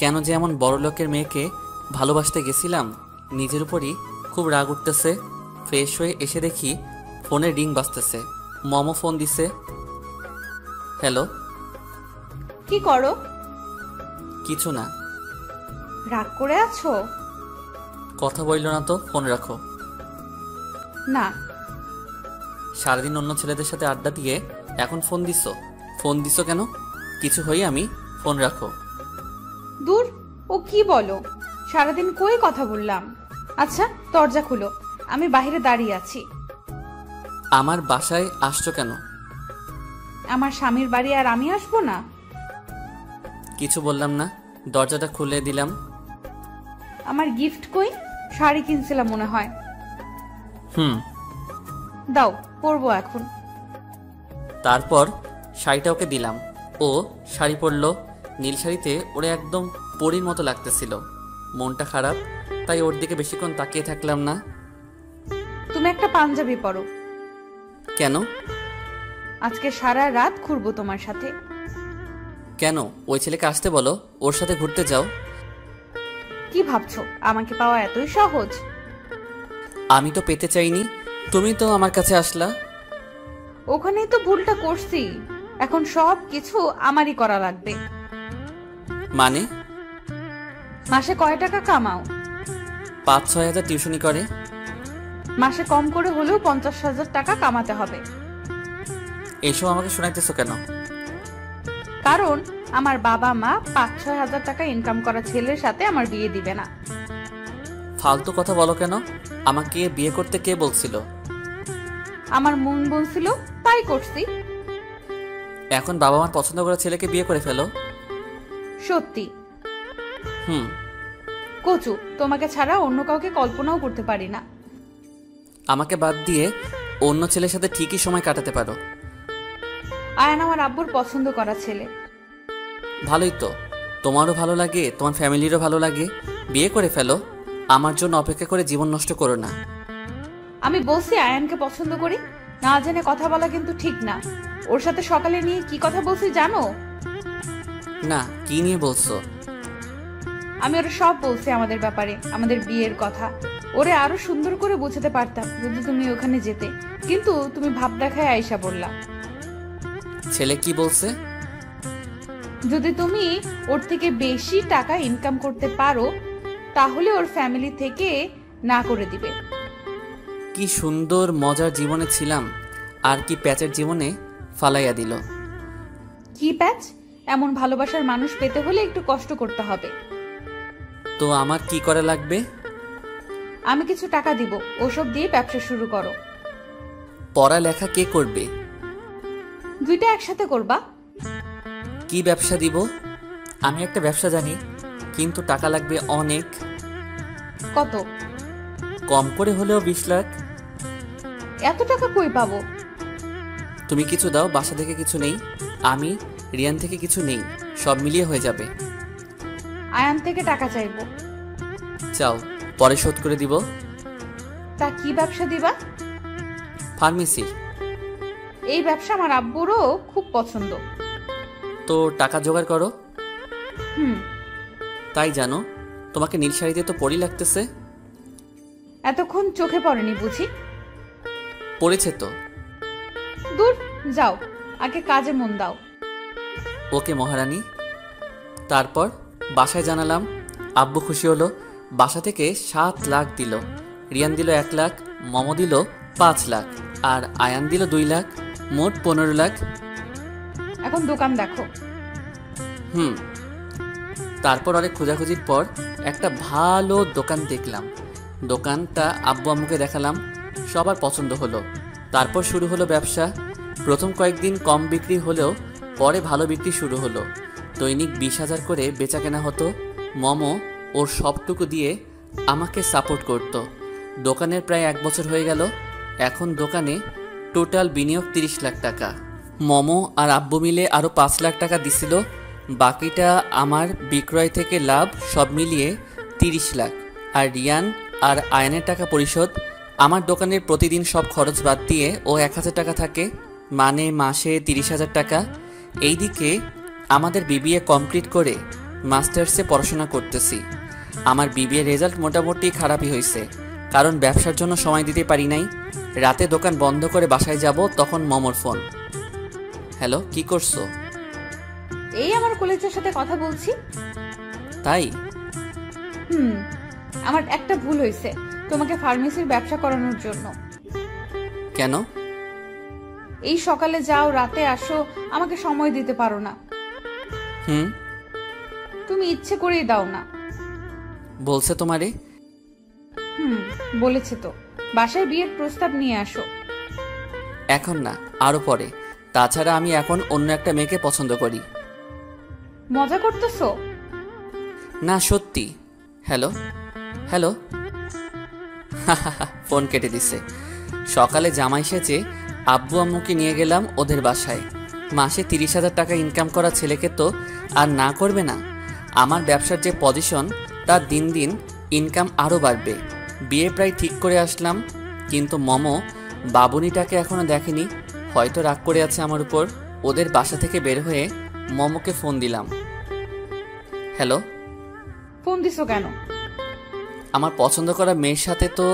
কেন যে এমন বড় লোকের মেয়েকে ভালোবাসতে গেছিলাম? নিজের উপরই খুব রাগ উঠতেছে। ফ্রেশ হয়ে এসে দেখি ফোনের রিং বাজতেছে। মমো ফোন দিছে। হ্যালো। কি করো? কিছু না। রাগ করে আছো? কথা বললো না তো, ফোন রাখো। না। সারাদিন অন্য ছেলেদের সাথে আড্ডা দিয়ে এখন ফোন দিছো? ফোন দিছো কেন? কিছু হই আমি? ফোন রাখো। দূর, ও কি বলো? সারাদিন কই কথা বললাম। আচ্ছা, দরজা খুলো, আমি বাইরে দাঁড়িয়ে আছি। আমার বাসায় আসছো কেন? আমার স্বামীর বাড়ি, আর আমি আসবো না? কিছু বললাম না, দরজাটা খুলে দিলাম। আমার গিফট কই? শাড়ি কিনছিলাম মনে হয়। দাও, পরবো এখন। তারপর শাড়িটা ওকে দিলাম। ও শাড়ি পরলো। নীল শাড়িতে ওরে একদম পরীর মতো লাগতেছিল। মনটা খারাপ, তাই ওর দিকে বেশিক্ষণ তাকিয়ে থাকলাম না। তুমি একটা পাঞ্জাবি পরো। কেন? আজকে সারা রাত ঘুরবো তোমার সাথে। কেন? ওই ছেলেকে আসতে বলো, ওর সাথে ঘুরতে যাও। কি ভাবছো আমাকে পাওয়া এতই সহজ? আমি তো পেতে চাইনি, তুমি তো আমার কাছে আসলা। ওখানেই তো ভুলটা করছি। এখন সব কিছু আমারই করা লাগবে। মানে? মাসে কয় টাকা কামাও? 5-6 হাজার টিউশনি করে। মাসে কম করে হলেও 50,000 টাকা কামাতে হবে। এসব আমাকে শোনাইতেছো কেন? কারণ আমার বাবা মা 5-6 হাজার টাকা ইনকাম করা ছেলের সাথে আমার বিয়ে দিবে না। ফালতু কথা বলো কেন? আমাকে বিয়ে করতে কে বলছিল? আমার মন বলছিল, তাই করছি। এখন বাবা মার পছন্দ করা ছেলেকে বিয়ে করে ফেলো। সত্যি। কচু, তোমাকে ছাড়া অন্য কাউকে কল্পনাও করতে পারি না। আমাকে বাদ দিয়ে অন্য ছেলের সাথে ঠিকই সময় কাটাতে পারো। আয়ান আমার আব্বুর পছন্দ করা ছেলে। ভালোই তো, তোমারও ভালো লাগে, তোমার ফ্যামিলিরও ভালো লাগে, বিয়ে করে ফেলো। আমার জন্য অপেক্ষা করে জীবন নষ্ট করো না। আমি বলছি আয়ানকে পছন্দ করি, না জেনে কথা বলা কিন্তু ঠিক না। ওর সাথে সকালে নিয়ে কি কথা বলছি জানো? না, কি নিয়ে বলছো? আমি ওরা সব বলছি আমাদের ব্যাপারে, আমাদের বিয়ের কথা। ওরে আরো সুন্দর করে বোঝাতে পারতাম যদি তুমি ওখানে যেতে, কিন্তু তুমি ভাব দেখায় আয়সা বললা। ছেলে কি বলছে? যদি তুমি ওর থেকে বেশি টাকা ইনকাম করতে পারো তাহলে ওর ফ্যামিলি থেকে না করে দিবে। কি সুন্দর মজার জীবনে ছিলাম, আর কি প্যাচের জীবনে ফালাইয়া দিল। কি প্যাচ? এমন ভালোবাসার মানুষ পেতে হলে একটু কষ্ট করতে হবে। তো আমার কি করা লাগবে? আমি কিছু টাকা দিব, ওসব দিয়ে ব্যবসা শুরু করো। পড়ালেখা কে করবে? দুইটা একসাথে করবা। কি ব্যবসা দিব? আমি একটা ব্যবসা জানি, কিন্তু টাকা লাগবে অনেক। কত? কম করে হলেও 20 লাখ। এত টাকা কই পাবো? তুমি কিছু দাও, বাসা থেকে কিছু নেই, আমি রিয়ান থেকে কিছু নেই, সব মিলিয়ে হয়ে যাবে। আয়ান থেকে টাকা চাইবো। চাও, পরে শোধ করে দিব। তা কি ব্যবসা দিবা? ফার্মেসি। এই ব্যবসা আমার আব্বুরও খুব পছন্দ। তো টাকা জোগাড় করো। হুম। তাই জানো, তোমাকে নীল শাড়িতে তো পরি লাগতেছে। এতক্ষণ চোখে পড়েনি বুঝি? পড়েছে তো। দূর যাও, আগে কাজে মন দাও। ওকে মহারানী। তারপর বাসায় জানালাম, আব্বু খুশি হলো। বাসা থেকে 7 লাখ দিল। রিয়ান দিল 1 লাখ, মম দিল 5 লাখ, আর আয়ান দিল 2 লাখ, মোট 15 লাখ। এখন দোকান দেখো। তারপর অনেক খোঁজাখুঁজির পর একটা ভালো দোকান দেখলাম। দোকানটা আব্বু আম্মুকে দেখালাম, সবার পছন্দ হলো। তারপর শুরু হলো ব্যবসা। প্রথম কয়েকদিন কম বিক্রি হলেও পরে ভালো বিক্রি শুরু হলো। দৈনিক 20,000 করে বেচা কেনা হতো। মমো ওর সবটুকু দিয়ে আমাকে সাপোর্ট করত। দোকানের প্রায় 1 বছর হয়ে গেল। এখন দোকানে টোটাল বিনিয়োগ 30 লাখ টাকা। মমো আর আব্বু মিলে আরও 5 লাখ টাকা দিছিল। বাকিটা আমার বিক্রয় থেকে লাভ, সব মিলিয়ে 30 লাখ। আর রিয়ান আর আয়নের টাকা পরিশোধ। আমার দোকানের প্রতিদিন সব খরচ বাদ দিয়ে ও 1,000 টাকা থাকে, মানে মাসে 30,000 টাকা। এইদিকে আমাদের বিবিএ কমপ্লিট করে মাস্টার্সে পড়াশোনা করতেছি। আমার বিবিএ রেজাল্ট মোটামুটি খারাপই হয়েছে, কারণ ব্যবসার জন্য সময় দিতে পারি নাই। রাতে দোকান বন্ধ করে বাসায় যাব, তখন মমর ফোন। হ্যালো, কি করছো? এই আমার কলেজের সাথে কথা বলছি। তাই? আমার একটা ভুল হয়েছে, তোমাকে ফার্মেসির ব্যবসা করানোর জন্য। কেন? এই সকালে যাও, রাতে আসো, আমাকে সময় দিতে পারো না। তুমি ইচ্ছে করেই দাও না। বলছে তোমারে? বলেছে তো। বাসায় বিয়ের প্রস্তাব নিয়ে আসো। এখন না, আরো পরে। তাছাড়া আমি এখন অন্য একটা মেয়েকে পছন্দ করি। মজা করতেছো? না, সত্যি। Hello hello. ফোন কেটে দিছে। সকালে জামাই সেজে আব্বু আম্মুকে নিয়ে গেলাম ওদের বাসায়। মাসে 30,000 টাকা ইনকাম করা ছেলেকে তো আর না করবে না। আমার ব্যবসার যে পজিশন, তার দিন দিন ইনকাম আরও বাড়বে। বিয়ে প্রায় ঠিক করে আসলাম, কিন্তু মমো বাবুনিটাকে এখনও দেখেনি, হয়তো রাগ করে আছে আমার উপর। ওদের বাসা থেকে বের হয়ে মমোকে ফোন দিলাম। হ্যালো। ফোন দিছো কেন? আমার পছন্দ করা মেয়ের সাথে তো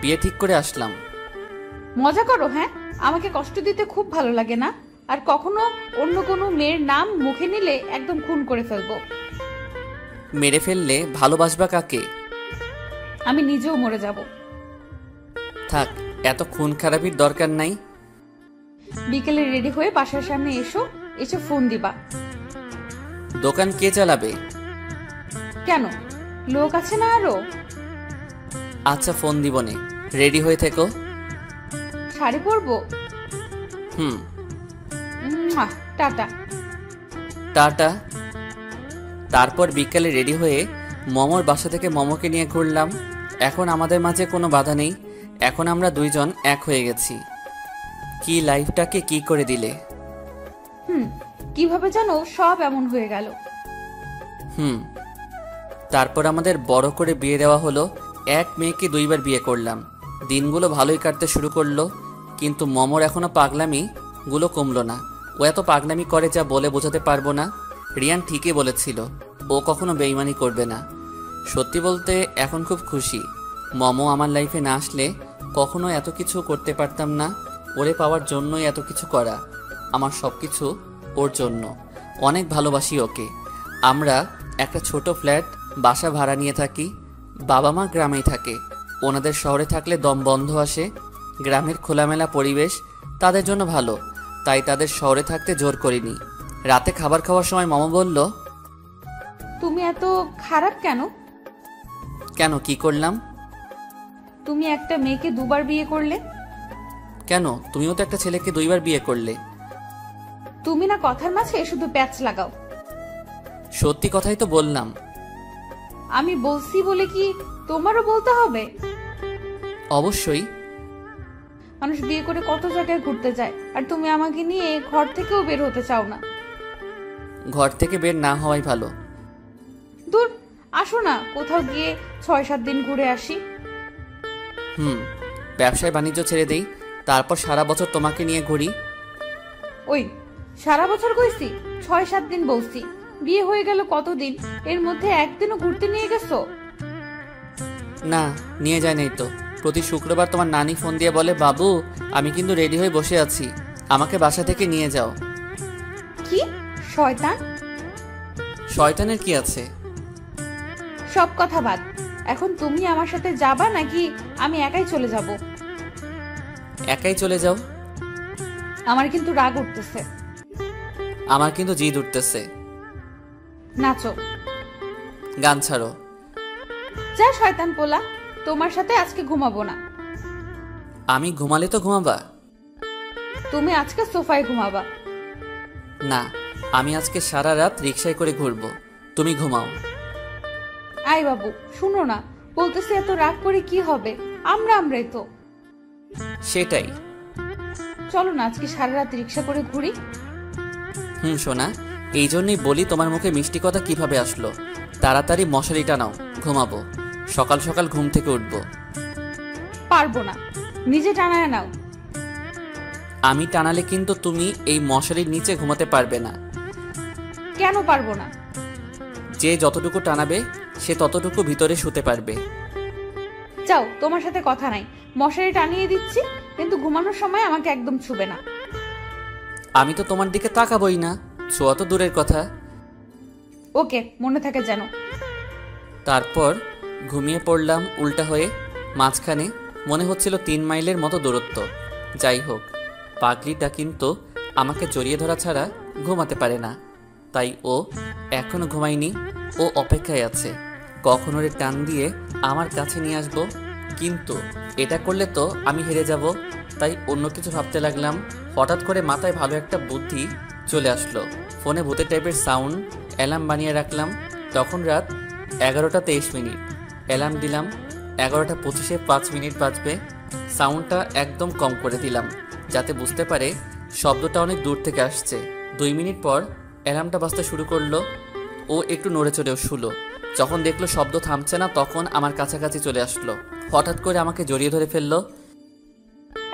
বিয়ে ঠিক করে আসলাম। মজা করো? হ্যাঁ, আমাকে কষ্ট দিতে খুব ভালো লাগে না। আর কখনো অন্য কোনো মেয়ের নাম মুখে নিলে একদম খুন করে ফেলবো। মেরে ফেললে ভালোবাসবা কাকে? আমি নিজেও মরে যাব। থাক, এত খুন খারাপির দরকার নাই। বিকেলে রেডি হয়ে বাসার সামনে এসো, এসে ফোন দিবা। দোকান কে চালাবে? কেন, লোক আছে না আরো? আচ্ছা, ফোন দিবনে, রেডি হয়ে থেকো। শাড়ি পরবো? টাটা। তারপর বিকালে রেডি হয়ে মমর বাসা থেকে মমকে নিয়ে ঘুরলাম। এখন আমাদের মাঝে কোনো বাধা নেই, এখন আমরা দুইজন এক হয়ে গেছি। কি লাইফটাকে কি করে দিলে। কিভাবে জানো সব এমন হয়ে গেল। তারপর আমাদের বড় করে বিয়ে দেওয়া হলো। এক মেয়েকে 2বার বিয়ে করলাম। দিনগুলো ভালোই কাটতে শুরু করলো, কিন্তু মমর এখনো পাগলামি গুলো কমলো না। ও এত পাগলামি করে যা বলে বোঝাতে পারবো না। রিয়ান ঠিকই বলেছিল, ও কখনো বেইমানি করবে না। সত্যি বলতে এখন খুব খুশি। মমো আমার লাইফে না আসলে কখনো এত কিছু করতে পারতাম না। ওরে পাওয়ার জন্যই এত কিছু করা। আমার সব কিছু ওর জন্য। অনেক ভালোবাসি ওকে। আমরা একটা ছোট ফ্ল্যাট বাসা ভাড়া নিয়ে থাকি। বাবা মা গ্রামেই থাকে। ওনাদের শহরে থাকলে দম বন্ধ আসে। গ্রামের খোলামেলা পরিবেশ তাদের জন্য ভালো, তাই তাদের শহরে থাকতে জোর করিনি। রাতে খাবার খাওয়ার সময় মামা বলল, তুমি এত খারাপ কেন? কেন, কি করলাম? তুমি একটা মেয়েকে 2বার বিয়ে করলে। কেন, তুমিও তো একটা ছেলেকে 2বার বিয়ে করলে। তুমি না কথার মাঝে শুধু প্যাচ লাগাও। সত্যি কথাই তো বললাম। আমি বলছি বলে কি তোমারও বলতে হবে? অবশ্যই। মানুষ বিয়ে করে কত জায়গায় ঘুরতে যায়, আর তুমি আমাকে নিয়ে ঘর থেকেও বের হতে চাও না। ঘর থেকে বের না হওয়াই ভালো। দূর, আসো না কোথাও গিয়ে 6-7 দিন ঘুরে আসি। ব্যবসায় বাণিজ্য ছেড়ে দেই, তারপর সারা বছর তোমাকে নিয়ে ঘুরি। ওই সারা বছর কইছি? 6-7 দিন বলছি। বিয়ে হয়ে গেল কতদিন, এর মধ্যে একদিনও ঘুরতে নিয়ে গেছো? না, নিয়ে যায় নাই তো। প্রতি শুক্রবার তোমার নানি ফোন দিয়ে বলে, বাবু আমি কিন্তু রেডি হয়ে বসে আছি, আমাকে বাসা থেকে নিয়ে যাও। কি শয়তান! শয়তানের কি আছে? সব কথা বাদ, এখন তুমি আমার সাথে যাবা নাকি আমি একাই চলে যাব? একাই চলে যাও। আমার কিন্তু রাগ উঠতেছে। আমার কিন্তু জিদ উঠতেছে। নাচো। গান ছাড়ো। যা শয়তান পোলা, তোমার সাথে আজকে ঘুমাবো না। আমি ঘুমালে তো ঘুমাবা? তুমি আজকে সোফায় ঘুমাবা। না, আমি আজকে সারা রাত রিকশায় করে ঘুরবো, তুমি ঘুমাও। আই বাবু শুনো না, বলতেছি এত রাগ করে কি হবে, আমরাই তো। সেটাই। চলো না আজকে সারা রাত রিকশা করে ঘুরি। সোনা, এই জন্যই বলি তোমার মুখে মিষ্টি কথা কিভাবে আসলো। তাড়াতাড়ি মশারিটা নাও, ঘুমাবো। সকাল সকাল ঘুম থেকে উঠবো। পারবো না, নিজে টানায় নাও। আমি টানালে কিন্তু তুমি এই মশারির নিচে ঘুমাতে পারবে না। কেন পারবো না? যে যতটুকু টানাবে সে ততটুকু ভিতরে শুতে পারবে। যাও, তোমার সাথে কথা নাই। মশারি টানিয়ে দিচ্ছি, কিন্তু ঘুমানোর সময় আমাকে একদম ছুবে না। আমি তো তোমার দিকে তাকাবই না, ছোঁয়া তো দূরের কথা। ওকে, মনে থাকে যেন। তারপর ঘুমিয়ে পড়লাম উল্টা হয়ে। মাঝখানে মনে হচ্ছিল 3 মাইলের মতো দূরত্ব। যাই হোক, পাগলিটা কিন্তু আমাকে জড়িয়ে ধরা ছাড়া ঘুমাতে পারে না, তাই ও এখনো ঘুমায়নি। ও অপেক্ষায় আছে কখন ওরে টান দিয়ে আমার কাছে নিয়ে আসবো। কিন্তু এটা করলে তো আমি হেরে যাব, তাই অন্য কিছু ভাবতে লাগলাম। হঠাৎ করে মাথায় ভালো একটা বুদ্ধি চলে আসলো। ফোনে ভূতের টাইপের সাউন্ড অ্যালার্ম বানিয়ে রাখলাম। তখন রাত 11টা 23 মিনিট। অ্যালার্ম দিলাম 11টা 25-এ 5 মিনিট বাজবে। সাউন্ডটা একদম কম করে দিলাম যাতে বুঝতে পারে শব্দটা অনেক দূর থেকে আসছে। 2 মিনিট পর অ্যালার্মটা বাজতে শুরু করলো। ও একটু নড়ে চড়েও শুলো। যখন দেখলো শব্দ থামছে না, তখন আমার কাছাকাছি চলে আসলো। হঠাৎ করে আমাকে জড়িয়ে ধরে ফেললো।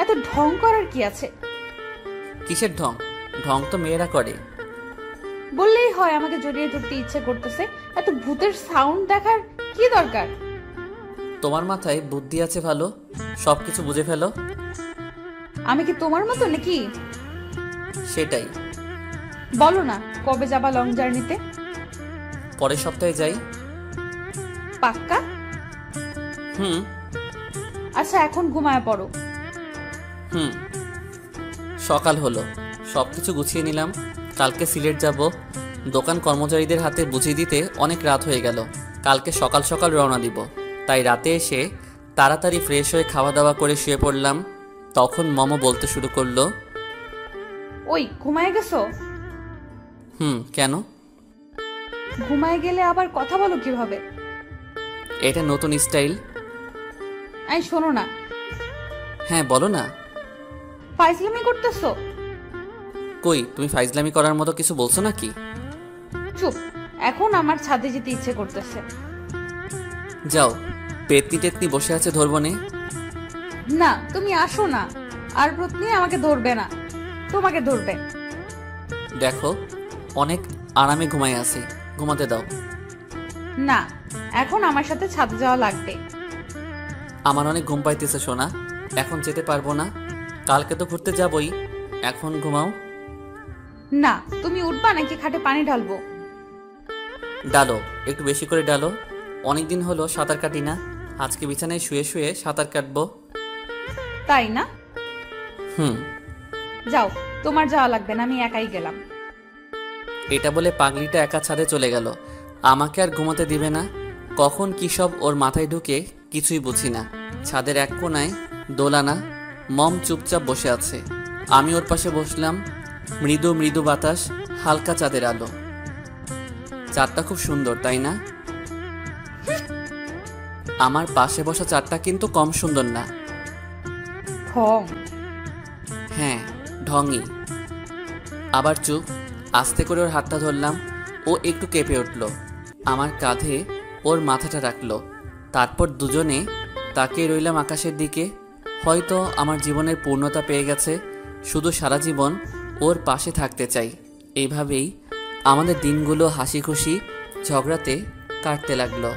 এত ঢং করার কি আছে? কিসের ঢং? ঢং তো মেয়েরা করে। বললেই হয় আমাকে জড়িয়ে ধরতে ইচ্ছে করতেছে, এত ভূতের সাউন্ড দেখার কি দরকার? তোমার মাথায় বুদ্ধি আছে ভালো, সবকিছু বুঝে ফেলো। আমি কি তোমার মতো নাকি? সেটাই। বলো না কবে যাবা লং জার্নিতে? পরের সপ্তাহে যাই। পাক্কা? আচ্ছা এখন ঘুমায় পড়ো। সকাল হলো, সবকিছু গুছিয়ে নিলাম। কালকে সিলেট যাব। দোকান কর্মচারীদের হাতে বুঝিয়ে দিতে অনেক রাত হয়ে গেল। কালকে সকাল সকাল রওনা দিব, তাই রাতে এসে তাড়াতাড়ি ফ্রেশ হয়ে খাওয়া দাওয়া করে শুয়ে পড়লাম। তখন মমো বলতে শুরু করলো, ওই ঘুমায় গেছো? কেন? ঘুমায় গেলে আবার কথা বলো কিভাবে? এটা নতুন স্টাইল। এই শোনো না, হ্যাঁ বলো না। ফাইজলামি করতেছো? কই, তুমি ফাইজলামি করার মতো কিছু বলছো নাকি? চুপ। এখন আমার ছাদে যেতে ইচ্ছে করতেছে। যাও, পেতনি টেতনি বসে আছে ধরবো নে। না, তুমি আসো না। আর প্রতিদিন আমাকে ধরবে না, তোমাকে ধরবে। দেখো, অনেক আরামে ঘুমাই আছি, ঘুমাতে দাও। না, এখন আমার সাথে ছাদে যাওয়া লাগবে। আমার অনেক ঘুম পাইতেছে সোনা, এখন যেতে পারবো না। কালকে তো ঘুরতে যাবই, এখন ঘুমাও। না, তুমি উঠবা নাকি খাটে পানি ঢালবো? ডালো, একটু বেশি করে ডালো। অনেকদিন হলো সাঁতার কাটি না, আজকে বিছানায় শুয়ে শুয়ে সাঁতার কাটবো। তাই না? হুম। যাও, তোমার যাওয়া লাগবে না, আমি একাই গেলাম। এটা বলে পাগলিটা একা ছাদে চলে গেল। আমাকে আর ঘুমাতে দিবে না। কখন কি সব ওর মাথায় ঢুকে কিছুই বুঝি না। ছাদের এক কোনায় দোলানা, মম চুপচাপ বসে আছে। আমি ওর পাশে বসলাম। মৃদু মৃদু বাতাস, হালকা চাঁদের আলো। চাঁদটা খুব সুন্দর, তাই না? আমার পাশে বসা চাঁদটা কিন্তু কম সুন্দর না। ঢং। হ্যাঁ, ঢঙই। আবার চুপ। আস্তে করে ওর হাতটা ধরলাম। ও একটু কেঁপে উঠল। আমার কাঁধে ওর মাথাটা রাখলো। তারপর দুজনে তাকিয়ে রইলাম আকাশের দিকে। হয়তো আমার জীবনের পূর্ণতা পেয়ে গেছে। শুধু সারা জীবন ওর পাশে থাকতে চাই। এইভাবেই আমাদের দিনগুলো হাসি খুশি ঝগড়াতে কাটতে লাগলো।